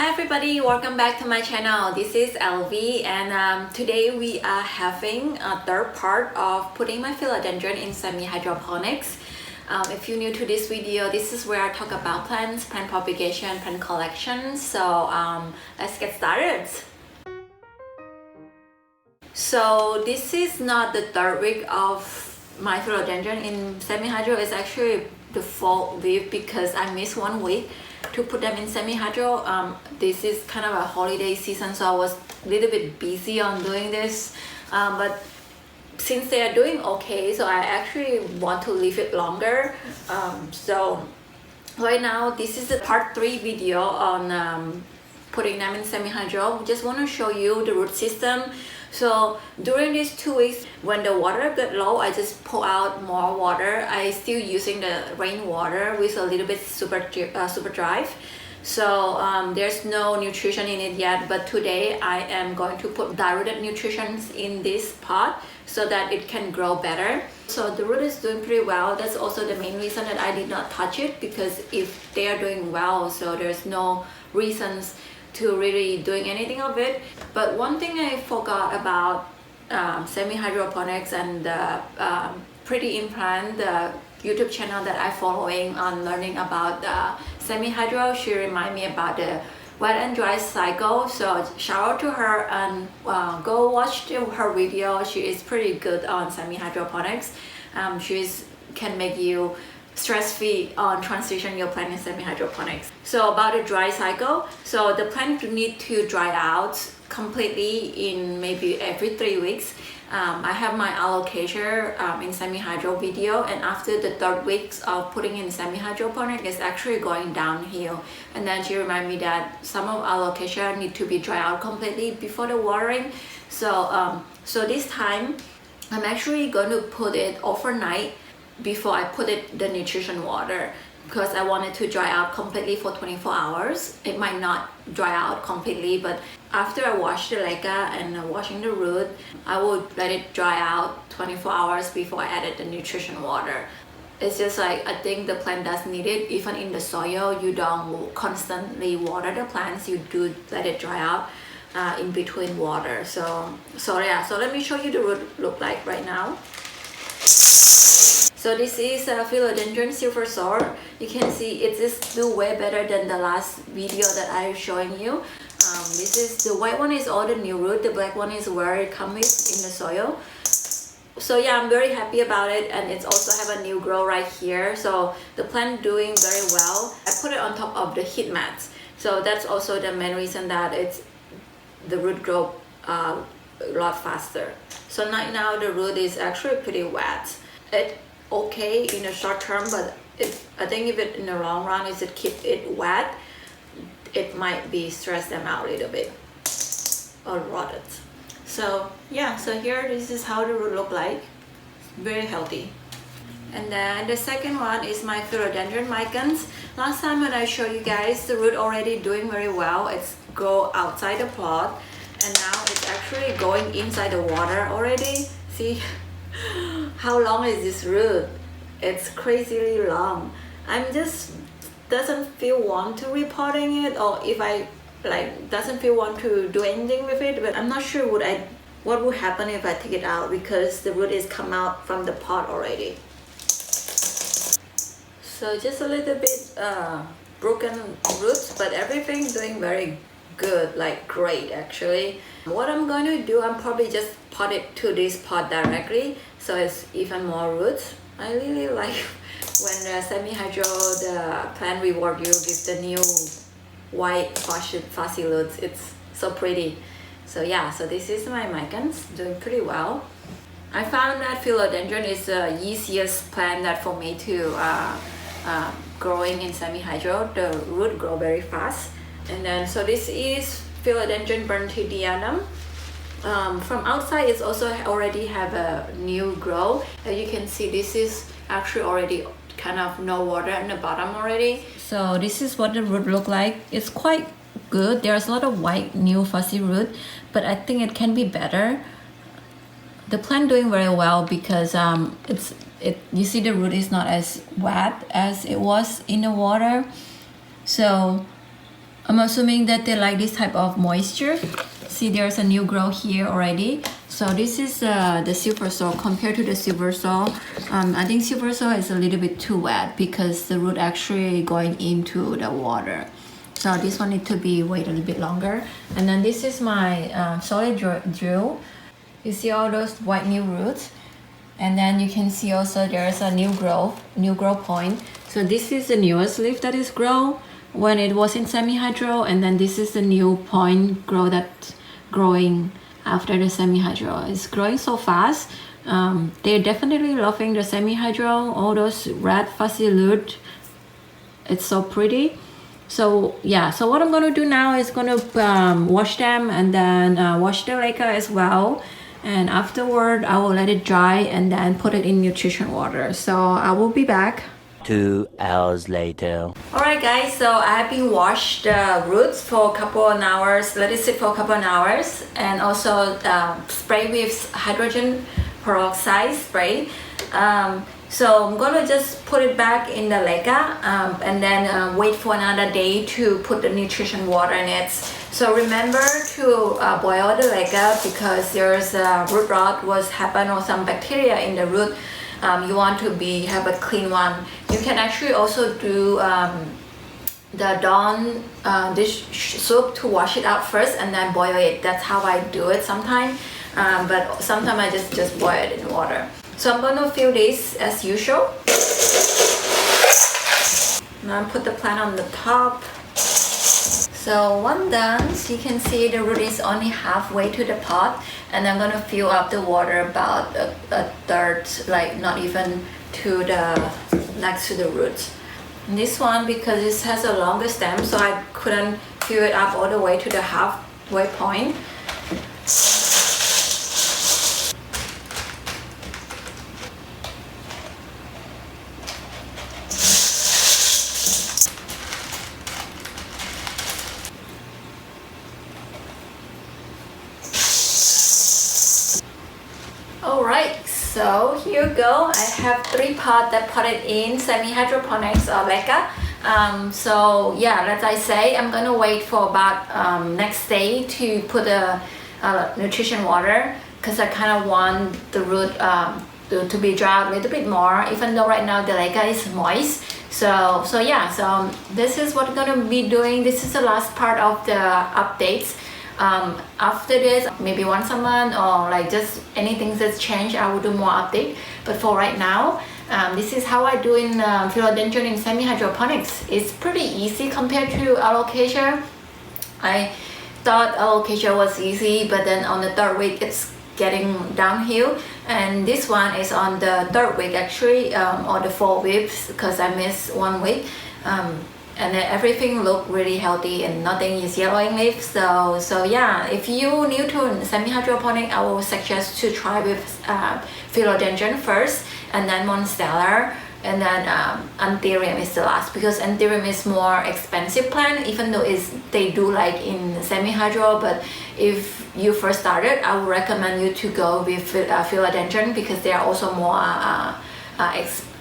Hi everybody, welcome back to my channel. This is LV and today we are having a third part of putting my philodendron in semi-hydroponics. If you're new to this video, this is where I talk about plants, plant propagation, plant collection. So let's get started. So this is not the third week of my philodendron in semi-hydro. It's actually the fourth week because I missed 1 week to put them in semi-hydro. This is kind of a holiday season, so I was a little bit busy on doing this, but since they are doing okay, so I actually want to leave it longer. So right now this is the part 3 video on putting them in semi-hydro. Just want to show you the root system. So during these 2 weeks, when the water got low, I just pour out more water. I still using the rainwater with a little bit super dry. So there's no nutrition in it yet, but today I am going to put diluted nutrition in this pot so that it can grow better. So the root is doing pretty well. That's also the main reason that I did not touch it, because if they are doing well, so there's no reasons to really doing anything of it. But one thing I forgot about semi-hydroponics and the Pretty Implant, the YouTube channel that I'm following on learning about semi-hydro. She reminded me about the wet and dry cycle. So shout out to her and go watch her video. She is pretty good on semi-hydroponics. She can make you stress-free on transition your plant in semi-hydroponics. So about the dry cycle, so the plant need to dry out completely in maybe every 3 weeks. I have my allocation in semi-hydro video, and after the 3rd weeks of putting in semi-hydroponic, it's actually going downhill. And then she reminded me that some of allocation need to be dry out completely before the watering. So so this time I'm actually going to put it overnight before I put it the nutrition water, because I wanted to dry out completely for 24 hours. It might not dry out completely, but after I wash the leca and washing the root, I will let it dry out 24 hours before I added the nutrition water. It's just like, I think the plant does need it. Even in the soil, you don't constantly water the plants, you do let it dry out in between water. So yeah, so let me show you the root look like right now. So this is a Philodendron silver sword. You can see it is do way better than the last video that I'm showing you. This is the white one is all the new root, the black one is where it comes in the soil. So yeah, I'm very happy about it, and it's also have a new grow right here. So the plant doing very well. I put it on top of the heat mats. So that's also the main reason that the root grow a lot faster. So right now the root is actually pretty wet. It okay in the short term, but I think if it in the long run, if it keep it wet, it might be stress them out a little bit or rotted. So yeah, so here this is how the root look like, very healthy. And then the second one is my philodendron micans. Last time when I showed you guys, the root already doing very well. It's go outside the pot, and now it's actually going inside the water already. See how long is this root? It's crazily long. I'm just doesn't feel want to repotting it, or if I like doesn't feel want to do anything with it. But I'm not sure what would happen if I take it out, because the root is come out from the pot already. So just a little bit broken roots, but everything doing very good, like great actually. What I'm going to do, I'm probably just pot it to this pot directly, so it's even more roots. I really like when the semi-hydro, the plant reward you with the new white fuzzy roots. It's so pretty. So yeah, so this is my micans doing pretty well. I found that philodendron is the easiest plant that for me to growing in semi-hydro. The root grow very fast. And then so this is Philodendron Berntidianum. From outside, it's also already have a new grow. As you can see, this is actually already kind of no water in the bottom already. So this is what the root look like. It's quite good. There's a lot of white new fuzzy root, but I think it can be better. The plant doing very well because you see the root is not as wet as it was in the water. So I'm assuming that they like this type of moisture. See, there's a new growth here already. So this is the silver soil compared to the silver soil. I think silver soil is a little bit too wet because the root actually going into the water. So this one need to be wait a little bit longer. And then this is my solid drill. You see all those white new roots. And then you can see also there's a new growth point. So this is the newest leaf that is grown when it was in semi-hydro, and then this is the new point that's growing after the semi-hydro. It's growing so fast. They're definitely loving the semi-hydro, all those red fuzzy root. It's so pretty. So yeah, so what I'm gonna do now is gonna wash them and then wash the Leca as well. And afterward, I will let it dry and then put it in nutrition water. So I will be back. 2 hours later. Alright guys, so I have been washed the roots for a couple of hours, let it sit for a couple of hours, and also spray with hydrogen peroxide spray. So I'm gonna just put it back in the Leca and then wait for another day to put the nutrition water in it. So remember to boil the Leca because there's a root rot was happen or some bacteria in the root. You want to have a clean one. You can actually also do the Dawn dish soup to wash it out first and then boil it. That's how I do it sometimes. But sometimes I just boil it in water. So I'm going to fill this as usual. Now put the plant on the top. So one done, so you can see the root is only halfway to the pot, and I'm gonna fill up the water about a third, like not even to the next to the root. And this one, because it has a longer stem, so I couldn't fill it up all the way to the halfway point. Alright, so here you go. I have 3 pots that potted in semi-hydroponics or Leca. So yeah, as I say, I'm gonna wait for about next day to put a nutrition water because I kind of want the root to be dry a little bit more, even though right now the Leca is moist. So yeah, so this is what I'm gonna be doing. This is the last part of the updates. After this, maybe once a month or like just anything that's changed, I will do more update. But for right now, this is how I do in Philodendron in semi-hydroponics. It's pretty easy compared to alocasia. I thought alocasia was easy, but then on the 3rd week it's getting downhill. And this one is on the 3rd week actually, or the 4th week because I missed 1 week. And then everything look really healthy and nothing is yellowing leaf. So yeah, if you new to semi-hydroponic, I will suggest to try with Philodendron first, and then Monstera, and then Anthurium is the last, because Anthurium is more expensive plant, even though they do like in semi-hydro. But if you first started, I would recommend you to go with Philodendron because they are also more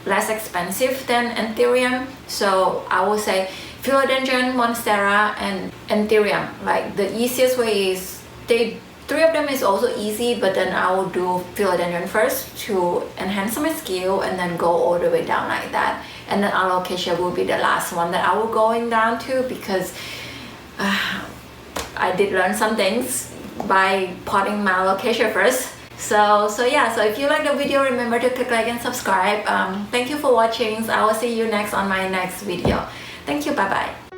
less expensive than Anthurium. So I would say Philodendron, Monstera, and Anthurium. Like the easiest way is 3 of them is also easy, but then I will do Philodendron first to enhance my skill and then go all the way down like that. And then alocasia will be the last one that I will going down to because I did learn some things by potting my alocasia first. So yeah, so if you like the video, remember to click like and subscribe. Thank you for watching. I will see you next on my next video. Thank you, bye bye.